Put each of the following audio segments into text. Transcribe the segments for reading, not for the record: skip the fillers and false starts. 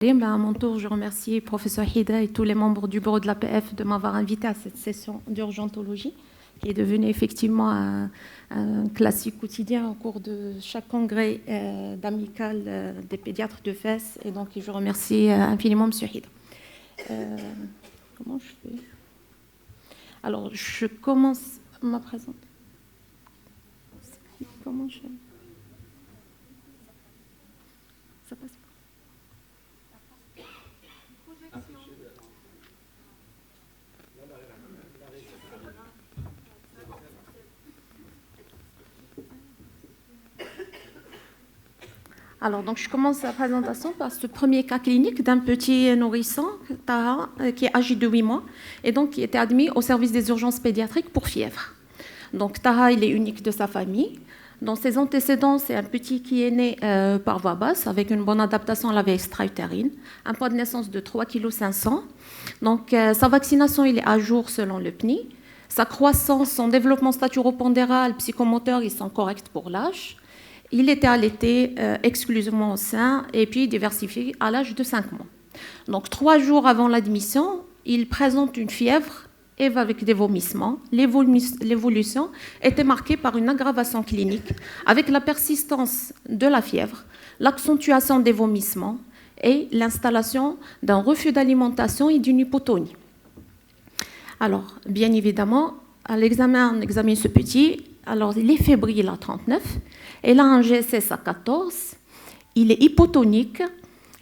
À mon tour, je remercie le professeur Hida et tous les membres du bureau de l'APF de m'avoir invité à cette session d'urgentologie, qui est devenue effectivement un classique quotidien au cours de chaque congrès d'amicale des pédiatres de Fès. Et donc, je remercie infiniment M. Hida. Comment je fais? Alors, je commence ma présentation. Comment je fais? Ça passe pas. Alors, donc, je commence la présentation par ce premier cas clinique d'un petit nourrisson, Taha, qui est âgé de 8 mois, et donc qui était admis au service des urgences pédiatriques pour fièvre. Donc, Taha, il est unique de sa famille. Dans ses antécédents, c'est un petit qui est né par voie basse, avec une bonne adaptation à la vie extra-utérine, un poids de naissance de 3,5 kg. Donc, sa vaccination, il est à jour selon le PNI. Sa croissance, son développement staturopondéral, psychomoteur, ils sont corrects pour l'âge. Il était allaité exclusivement au sein et puis diversifié à l'âge de 5 mois. Donc, 3 jours avant l'admission, il présente une fièvre et avec des vomissements. L'évolution était marquée par une aggravation clinique avec la persistance de la fièvre, l'accentuation des vomissements et l'installation d'un refus d'alimentation et d'une hypotonie. Alors, bien évidemment, à l'examen, on examine ce petit. Alors, il est fébrile à 39. Il a un GSS à 14. Il est hypotonique.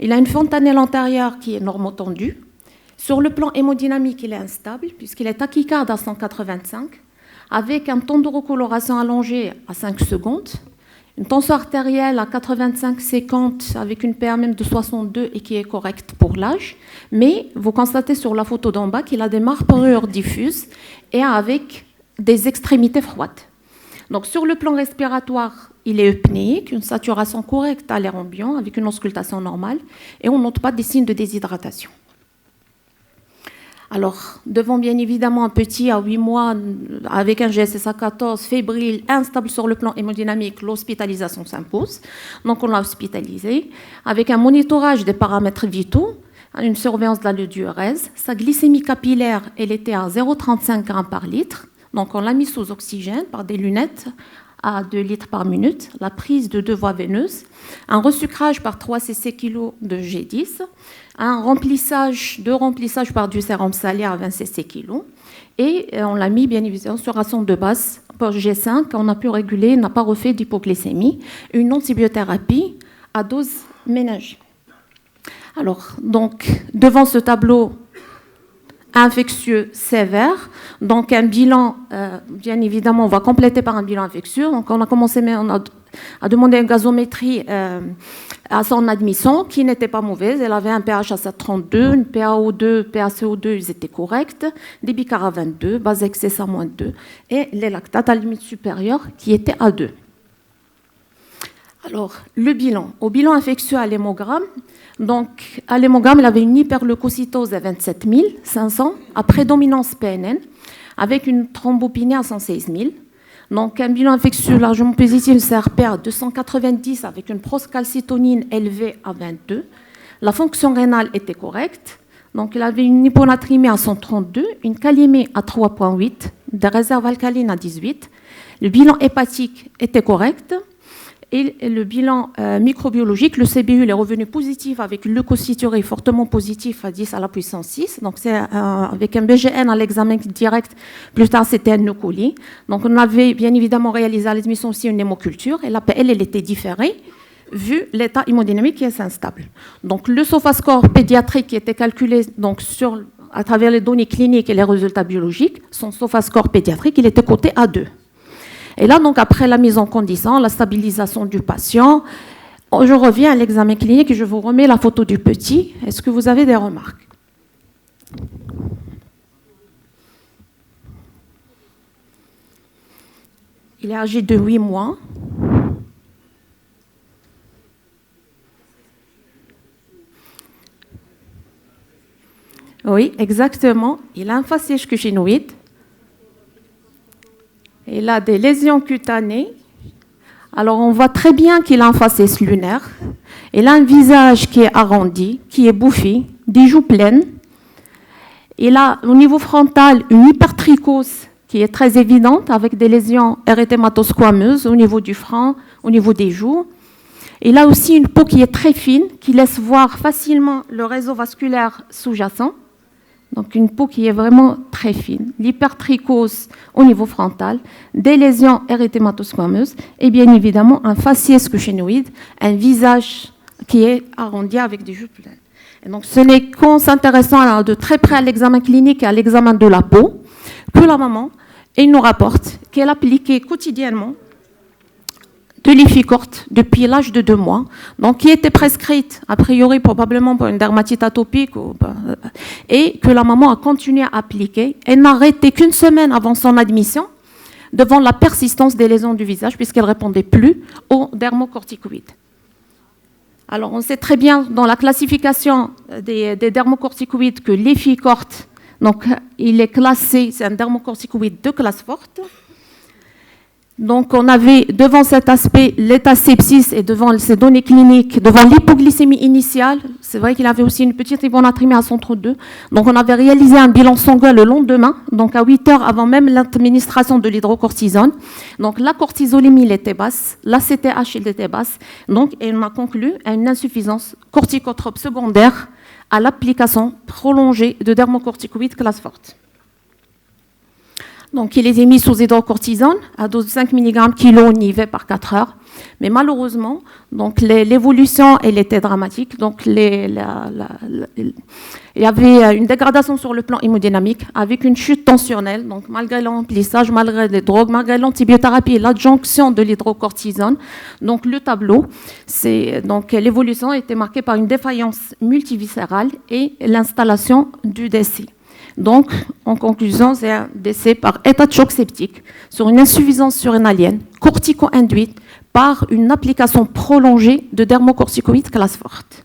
Il a une fontanelle antérieure qui est normotendue. Sur le plan hémodynamique, il est instable puisqu'il est tachycarde à 185, avec un temps de recoloration allongé à 5 secondes, une tension artérielle à 85-50 avec une PMM de 62 et qui est correcte pour l'âge. Mais vous constatez sur la photo d'en bas qu'il a des marbrures diffuses et avec des extrémités froides. Donc, sur le plan respiratoire, il est eupnéique, une saturation correcte à l'air ambiant avec une auscultation normale et on ne note pas des signes de déshydratation. Alors, devant bien évidemment un petit à 8 mois avec un GSS à 14, fébrile, instable sur le plan hémodynamique, l'hospitalisation s'impose. Donc, on l'a hospitalisé avec un monitorage des paramètres vitaux, une surveillance de la diurèse. Sa glycémie capillaire, elle était à 0,35 g par litre. Donc, on l'a mis sous oxygène par des lunettes à 2 litres par minute, la prise de 2 voies veineuses, un resucrage par 3 cc kg de G10, un remplissage par du sérum salé à 20 cc kg, et on l'a mis bien évidemment sur ration de base pour G5, on a pu réguler, n'a pas refait d'hypoglycémie, une antibiothérapie à dose ménagée. Alors, donc, devant ce tableau infectieux sévère, donc un bilan, bien évidemment, on va compléter par un bilan infectieux. Donc on a commencé à demander une gazométrie à son admission, qui n'était pas mauvaise. Elle avait un pH à 7,32, une PaO2, PaCO2, ils étaient corrects, des bicarb à 22, base excès à moins 2, et les lactates à limite supérieure, qui étaient à 2. Alors, le bilan. Au bilan infectieux à l'hémogramme, donc à l'hémogramme, il avait une hyperleucocytose à 27 500, à prédominance PNN, avec une thrombopénie à 116 000. Donc, un bilan infectieux largement positif, une CRP à 290, avec une proscalcitonine élevée à 22. La fonction rénale était correcte. Donc, il avait une hyponatrémie à 132, une calémie à 3,8, des réserves alcalines à 18. Le bilan hépatique était correct. Et le bilan microbiologique, le CBU, il est revenu positif avec une leucocyturie fortement positif à 10 à la puissance 6. Donc, c'est avec un BGN à l'examen direct. Plus tard, c'était un E. coli. Donc, on avait bien évidemment réalisé à l'admission aussi une hémoculture. Et l'APL, elle était différée, vu l'état hémodynamique qui est instable. Donc, le SOFA-score pédiatrique qui était calculé donc, à travers les données cliniques et les résultats biologiques, son SOFA-score pédiatrique, il était coté à 2. Et là, donc, après la mise en condition, la stabilisation du patient, je reviens à l'examen clinique et je vous remets la photo du petit. Est-ce que vous avez des remarques? Il est âgé de 8 mois. Oui, exactement. Il a un faciès cushinoïde. Il a des lésions cutanées Alors, on voit très bien qu'il a un faciès lunaire. Il a un visage qui est arrondi, qui est bouffi, des joues pleines. Il a, au niveau frontal, une hypertrichose qui est très évidente, avec des lésions érythématosquameuses au niveau du front, au niveau des joues. Il a aussi une peau qui est très fine, qui laisse voir facilement le réseau vasculaire sous-jacent. Donc une peau qui est vraiment très fine. L'hypertrichose au niveau frontal, des lésions érythématosquameuses et bien évidemment un faciès cochénoïde, un visage qui est arrondi avec des joues pleines. Et donc ce n'est qu'en s'intéressant de très près à l'examen clinique et à l'examen de la peau que la maman nous rapporte qu'elle appliquait quotidiennement de l'Ificorte depuis l'âge de 2 mois, donc qui était prescrite a priori probablement pour une dermatite atopique, et que la maman a continué à appliquer. Elle n'a arrêté qu'une semaine avant son admission devant la persistance des lésions du visage puisqu'elle ne répondait plus aux dermocorticoïdes. Alors on sait très bien dans la classification des dermocorticoïdes que l'Ificorte, donc il est classé, c'est un dermocorticoïde de classe forte. Donc, on avait devant cet aspect l'état sepsis et devant ces données cliniques, devant l'hypoglycémie initiale, c'est vrai qu'il avait aussi une petite hyponatrémie à 132. Donc, on avait réalisé un bilan sanguin le lendemain, donc à 8 heures avant même l'administration de l'hydrocortisone. Donc, la cortisolémie il était basse, la CTH il était basse. Donc, on a conclu à une insuffisance corticotrope secondaire à l'application prolongée de dermocorticoïdes classe forte. Donc, il est mis sous hydrocortisone à dose de 5 mg kg nivé par 4 heures. Mais malheureusement, donc l'évolution, elle était dramatique. Donc, il y avait une dégradation sur le plan hémodynamique avec une chute tensionnelle. Donc, malgré l'emplissage, malgré les drogues, malgré l'antibiothérapie et l'adjonction de l'hydrocortisone. Donc, le tableau, donc l'évolution était marquée par une défaillance multiviscérale et l'installation du décès. Donc, en conclusion, c'est un décès par état de choc septique sur une insuffisance surrénalienne cortico-induite par une application prolongée de dermocorticoïdes classe forte.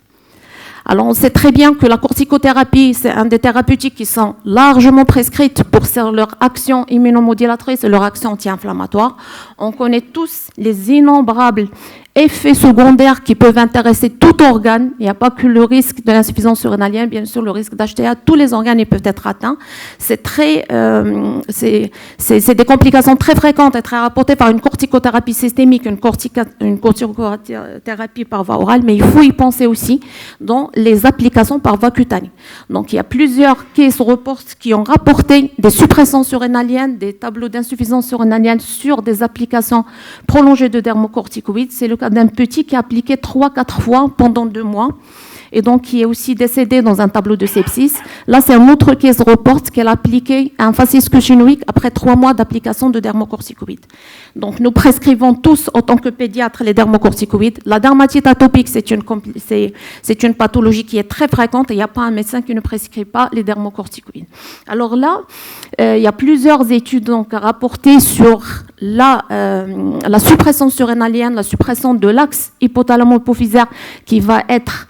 Alors, on sait très bien que la corticothérapie, c'est un des thérapeutiques qui sont largement prescrites pour leur action immunomodulatrice et leur action anti-inflammatoire. On connaît tous les innombrables effets secondaires qui peuvent intéresser tout organe. Il n'y a pas que le risque de l'insuffisance surrénalienne, bien sûr, le risque d'HTA, tous les organes ils peuvent être atteints. C'est des complications très fréquentes et très rapportées par une corticothérapie systémique, une corticothérapie par voie orale, mais il faut y penser aussi dans les applications par voie cutanée. Donc, il y a plusieurs case reports qui ont rapporté des suppressions surrénaliennes, des tableaux d'insuffisance surrénalienne sur des applications prolongées de dermocorticoïdes. C'est le cas d'un petit qui a appliqué 3-4 fois pendant 2 mois et donc qui est aussi décédé dans un tableau de sepsis. Là, c'est un autre case report qu'elle a appliqué à un faciès cochénoïde après 3 mois d'application de dermocorticoïdes. Donc, nous prescrivons tous, en tant que pédiatre, les dermocorticoïdes. La dermatite atopique, c'est une pathologie qui est très fréquente et il n'y a pas un médecin qui ne prescrit pas les dermocorticoïdes. Alors là, il y a plusieurs études donc, rapportées sur la suppression surrénalienne, la suppression de l'axe hypothalamo-hypophysaire qui va être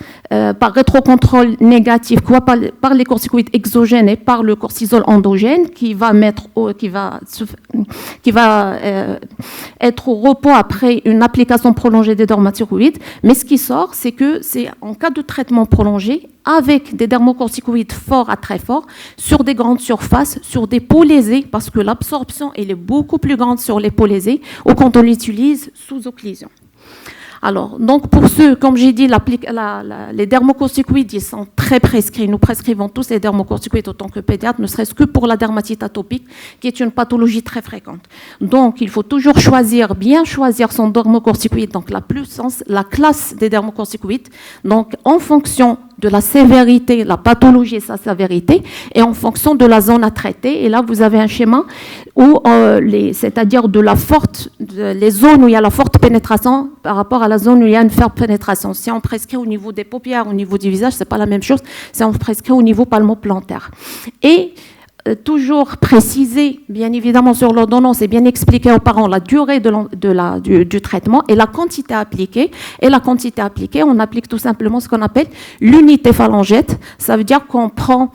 par rétrocontrôle négatif, quoi, par les corticoïdes exogènes et par le cortisol endogène qui va être au repos après une application prolongée des dermaticoïdes. Mais ce qui sort, c'est que c'est en cas de traitement prolongé avec des dermocorticoïdes forts à très forts sur des grandes surfaces, sur des peaux lésées, parce que l'absorption elle est beaucoup plus grande sur les peaux lésées ou quand on l'utilise sous occlusion. Alors, donc pour ceux, comme j'ai dit, les dermocorticoïdes, ils sont très prescrits. Nous prescrivons tous les dermocorticoïdes en tant que pédiatre, ne serait-ce que pour la dermatite atopique, qui est une pathologie très fréquente. Donc, il faut toujours bien choisir son dermocorticoïde, donc la classe des dermocorticoïdes, donc en fonction de la sévérité, la pathologie et sa sévérité, et en fonction de la zone à traiter. Et là, vous avez un schéma où, c'est-à-dire les zones où il y a la forte pénétration par rapport à la zone où il y a une faible pénétration. Si on prescrit au niveau des paupières, au niveau du visage, c'est pas la même chose. Si on prescrit au niveau palmoplantaire. Et toujours préciser, bien évidemment, sur l'ordonnance et bien expliquer aux parents la durée du traitement et la quantité appliquée. Et la quantité appliquée, on applique tout simplement ce qu'on appelle l'unité phalangette. Ça veut dire qu'on prend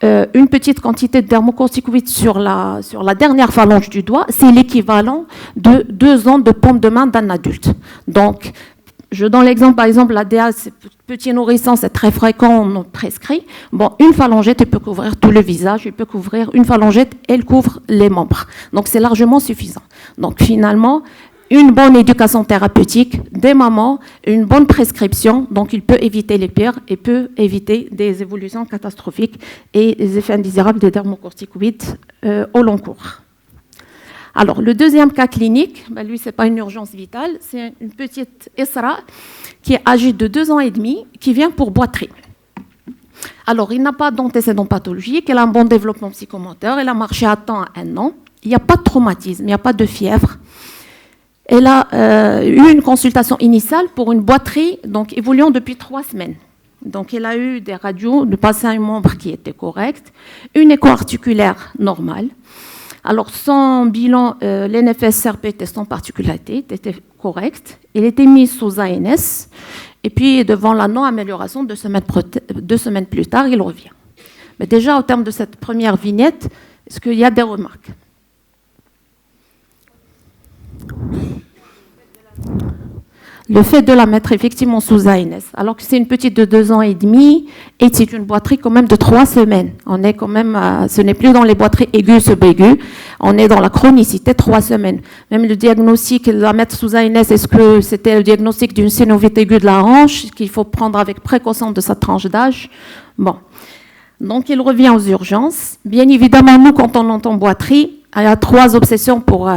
une petite quantité de dermocorticoïdes sur la dernière phalange du doigt, c'est l'équivalent de 2 ans de paume de main d'un adulte. Donc, je donne l'exemple, par exemple, la DA, c'est petit nourrisson, c'est très fréquent, on prescrit. Bon, une phalangette, elle peut couvrir tout le visage, elle peut couvrir une phalangette, elle couvre les membres. Donc, c'est largement suffisant. Donc, finalement, une bonne éducation thérapeutique des mamans, une bonne prescription, donc il peut éviter les pires et peut éviter des évolutions catastrophiques et les effets indésirables des dermocorticoïdes au long cours. Alors, le deuxième cas clinique, ben lui, ce n'est pas une urgence vitale, c'est une petite Isra qui est âgée de 2 ans et demi, qui vient pour boiterie. Alors, il n'a pas d'antécédent pathologique, elle a un bon développement psychomoteur, elle a marché à temps à 1 an, il n'y a pas de traumatisme, il n'y a pas de fièvre. Elle a eu une consultation initiale pour une boiterie, donc évoluant depuis 3 semaines. Donc, elle a eu des radios de bassin membre qui étaient correctes, une écho articulaire normale. Alors, son bilan, l'NFS-CRP était sans particularité, était correct. Elle était mise sous ANS. Et puis, devant la non-amélioration, 2 semaines plus tard, il revient. Mais déjà, au terme de cette première vignette, est-ce qu'il y a des remarques ? Le fait de la mettre effectivement sous ANS, alors que c'est une petite de 2 ans et demi, et c'est une boiterie quand même de 3 semaines. On est quand même, ce n'est plus dans les boiteries aiguës, subaiguës, on est dans la chronicité 3 semaines. Même le diagnostic, la mettre sous ANS, est-ce que c'était le diagnostic d'une synovite aiguë de la hanche, qu'il faut prendre avec précaution de sa tranche d'âge? Bon. Donc, il revient aux urgences. Bien évidemment, nous, quand on entend boiterie, il y a 3 obsessions pour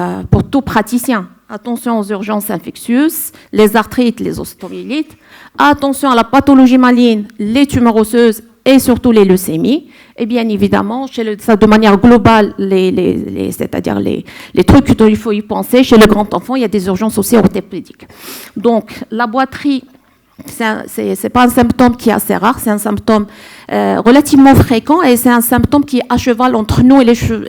tout praticien. Attention aux urgences infectieuses, les arthrites, les ostéomyélites. Attention à la pathologie maligne, les tumeurs osseuses et surtout les leucémies. Et bien évidemment, de manière globale, c'est-à-dire les trucs dont il faut y penser, chez le grand enfant, il y a des urgences aussi orthopédiques. Donc, la boiterie, c'est pas un symptôme qui est assez rare, c'est un symptôme relativement fréquent et c'est un symptôme qui est à cheval entre nous et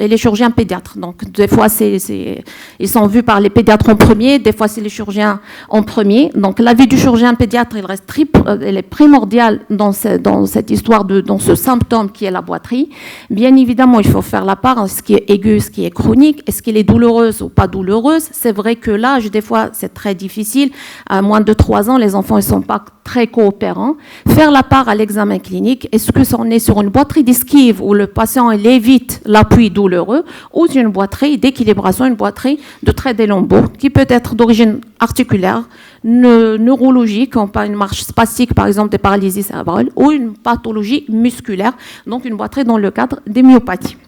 les chirurgiens pédiatres. Donc, des fois, ils sont vus par les pédiatres en premier, des fois, c'est les chirurgiens en premier. Donc, l'avis du chirurgien pédiatre, elle est primordiale dans cette histoire, dans ce symptôme qui est la boiterie. Bien évidemment, il faut faire la part en ce qui est aigu, ce qui est chronique, est-ce qu'elle est douloureuse ou pas douloureuse. C'est vrai que l'âge, des fois, c'est très difficile. À moins de 3 ans, les enfants, ils sont pas très coopérants. Faire la part à l'examen clinique, est-ce que on est sur une boiterie d'esquive où le patient il évite l'appui douloureux ou une boiterie d'équilibration, une boiterie de trait des lambeaux qui peut être d'origine articulaire, neurologique, pas une marche spastique par exemple des paralysies cérébrales ou une pathologie musculaire, donc une boiterie dans le cadre des myopathies.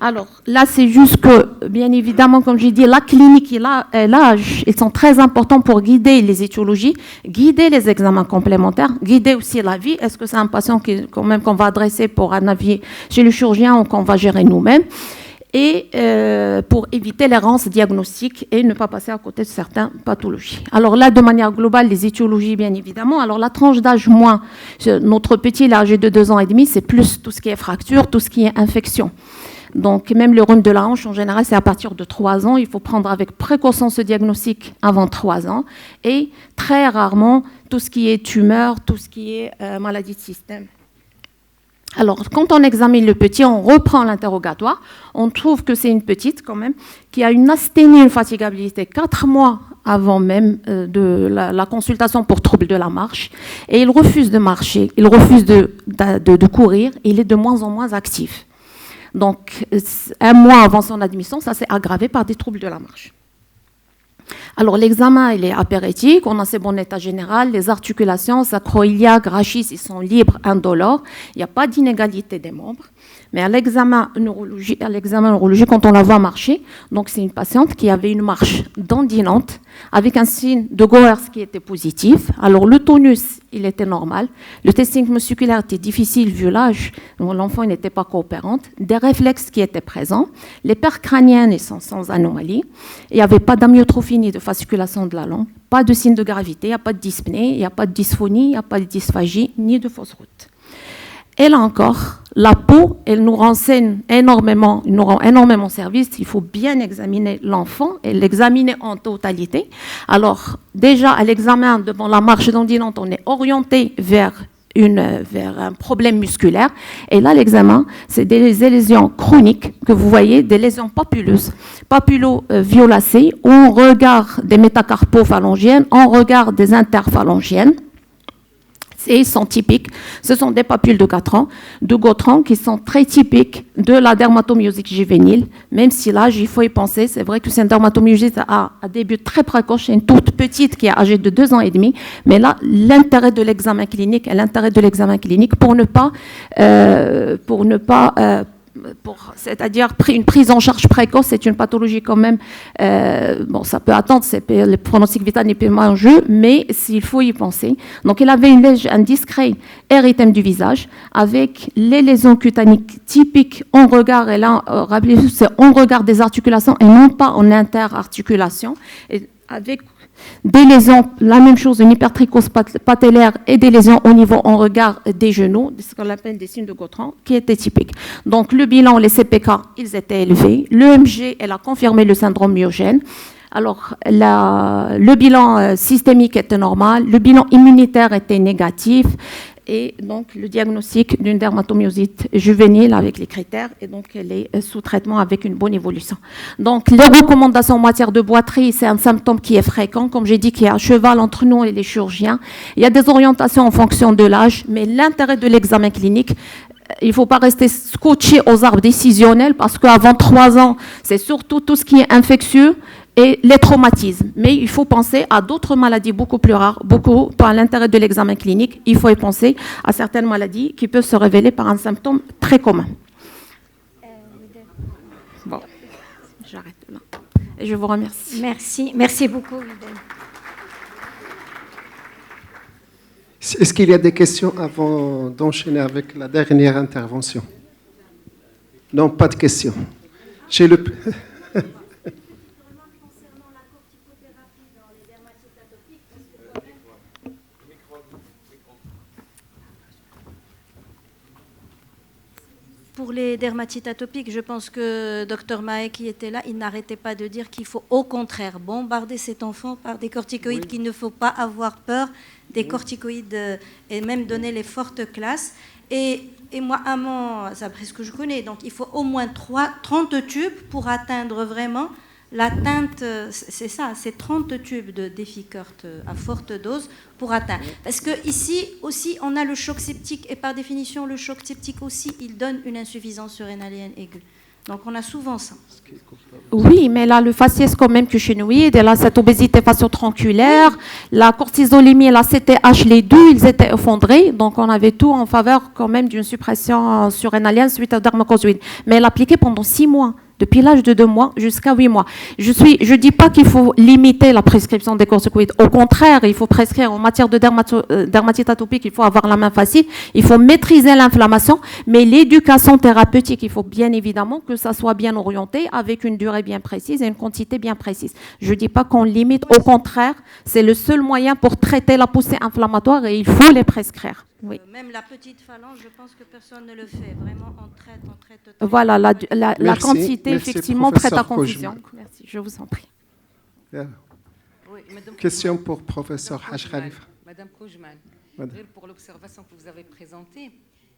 Alors là, c'est juste que, bien évidemment, comme j'ai dit, la clinique et l'âge, ils sont très importants pour guider les étiologies, guider les examens complémentaires, guider aussi la vie. Est-ce que c'est un patient qu'on va adresser pour un avis chez le chirurgien ou qu'on va gérer nous-mêmes? Et pour éviter l'errance diagnostique et ne pas passer à côté de certaines pathologies. Alors là, de manière globale, les étiologies, bien évidemment. Alors la tranche d'âge moins, notre petit, il est âgé de 2 ans et demi, c'est plus tout ce qui est fracture, tout ce qui est infection. Donc, même le rhume de la hanche, en général, c'est à partir de 3 ans. Il faut prendre avec précaution ce diagnostic avant 3 ans. Et très rarement, tout ce qui est tumeur, tout ce qui est maladie de système. Alors, quand on examine le petit, on reprend l'interrogatoire. On trouve que c'est une petite, quand même, qui a une asthénie, une fatigabilité 4 mois avant même de la consultation pour trouble de la marche. Et il refuse de marcher, il refuse de courir. Et il est de moins en moins actif. Donc, 1 mois avant son admission, ça s'est aggravé par des troubles de la marche. Alors, l'examen, il est apéritique, on a ses bons états général, les articulations, sacro-iliaque, rachis, ils sont libres, indolores, il n'y a pas d'inégalité des membres. Mais à l'examen neurologique, quand on la voit marcher, donc c'est une patiente qui avait une marche dandinante, avec un signe de Goertz qui était positif. Alors, le tonus, il était normal. Le testing musculaire était difficile vu l'âge, donc l'enfant n'était pas coopérante. Des réflexes qui étaient présents. Les paires crâniennes, ils sont sans anomalie. Il n'y avait pas d'amyotrophie ni de fasciculation de la langue. Pas de signe de gravité, il n'y a pas de dyspnée, il n'y a pas de dysphonie, il n'y a pas de dysphagie, ni de fausse route. Et là encore, la peau, elle nous renseigne énormément, il nous rend énormément service. Il faut bien examiner l'enfant et l'examiner en totalité. Alors, déjà, à l'examen devant la marche dandinante, on est orienté vers vers un problème musculaire. Et là, l'examen, c'est des lésions chroniques que vous voyez, des lésions papuleuses, papulo-violacées, où on regarde des métacarpophalangiennes, on regarde des interphalangiennes. Et ils sont typiques. Ce sont des papules de Gautran qui sont très typiques de la dermatomyosite juvénile, même si l'âge, il faut y penser. C'est vrai que c'est une dermatomyosite à début très précoce, une toute petite qui est âgée de 2 ans et demi. Mais là, l'intérêt de l'examen clinique, pour ne pas c'est-à-dire une prise en charge précoce, c'est une pathologie quand même, ça peut attendre, le pronostic vital n'est pas en jeu, mais s'il faut y penser. Donc, il avait un discret érythème du visage avec les lésions cutanées typiques en regard, et là, rappelez-vous, c'est en regard des articulations et non pas en interarticulation, et avec des lésions, la même chose, une hypertrichose patellaire et des lésions au niveau en regard des genoux, ce qu'on appelle des signes de Gautran, qui étaient typiques. Donc, le bilan, les CPK, ils étaient élevés. L'EMG, elle a confirmé le syndrome myogène. Alors, le bilan systémique était normal, le bilan immunitaire était négatif, et donc le diagnostic d'une dermatomyosite juvénile avec les critères, et donc elle est sous traitement avec une bonne évolution. Donc, les recommandations en matière de boiterie, c'est un symptôme qui est fréquent, comme j'ai dit, qui est à cheval entre nous et les chirurgiens. Il y a des orientations en fonction de l'âge, mais l'intérêt de l'examen clinique, il ne faut pas rester scotché aux arbres décisionnels, parce qu'avant 3 ans, c'est surtout tout ce qui est infectieux et les traumatismes. Mais il faut penser à d'autres maladies beaucoup plus rares, beaucoup par l'intérêt de l'examen clinique. Il faut y penser à certaines maladies qui peuvent se révéler par un symptôme très commun. Bon, j'arrête là. Et je vous remercie. Merci beaucoup, Eden. Est-ce qu'il y a des questions avant d'enchaîner avec la dernière intervention? Non, pas de questions. J'ai le... Pour les dermatites atopiques, je pense que Dr Mahé, qui était là, il n'arrêtait pas de dire qu'il faut au contraire bombarder cet enfant par des corticoïdes, qu'il ne faut pas avoir peur des corticoïdes et même donner les fortes classes. Et moi, d'après ce que je connais, donc il faut au moins 30 tubes pour atteindre vraiment l'atteinte, c'est ça, c'est 30 tubes de Deficort à forte dose pour atteindre. Parce qu'ici aussi, on a le choc septique, et par définition, le choc septique aussi, il donne une insuffisance surrénalienne aiguë. Donc on a souvent ça. Oui, mais là, le faciès quand même cushionoïde, et là, cette obésité facio-tronculaire, la cortisolémie et la CTH, les deux, ils étaient effondrés. Donc on avait tout en faveur quand même d'une suppression surrénalienne suite à dermacorticoïde. Mais elle appliquée pendant 6 mois. Depuis l'âge de 2 mois jusqu'à 8 mois. Je dis pas qu'il faut limiter la prescription des corticoïdes. Au contraire, il faut prescrire en matière de dermatite atopique, il faut avoir la main facile, il faut maîtriser l'inflammation, mais l'éducation thérapeutique, il faut bien évidemment que ça soit bien orienté, avec une durée bien précise et une quantité bien précise. Je dis pas qu'on limite, au contraire, c'est le seul moyen pour traiter la poussée inflammatoire et il faut les prescrire. Oui. Même la petite phalange, je pense que personne ne le fait. Vraiment, on traite. Voilà, la quantité, merci, effectivement, prête à confusion. Merci, je vous en prie. Oui, Question pour professeur Haj Khalifa. Madame Koujman, pour l'observation que vous avez présentée,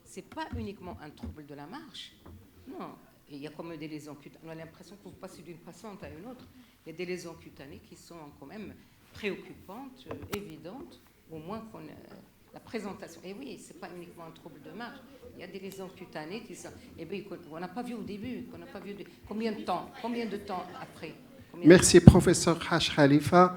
ce n'est pas uniquement un trouble de la marche. Non, il y a comme des lésions cutanées. On a l'impression que vous passez d'une patiente à une autre. Il y a des lésions cutanées qui sont quand même préoccupantes, évidentes, au moins qu'on la présentation. Et oui, ce n'est pas uniquement un trouble de marche. Il y a des lésions cutanées qui sont... Eh bien, on n'a pas vu au début. Combien de temps après? Merci, professeur Haj Khalifa.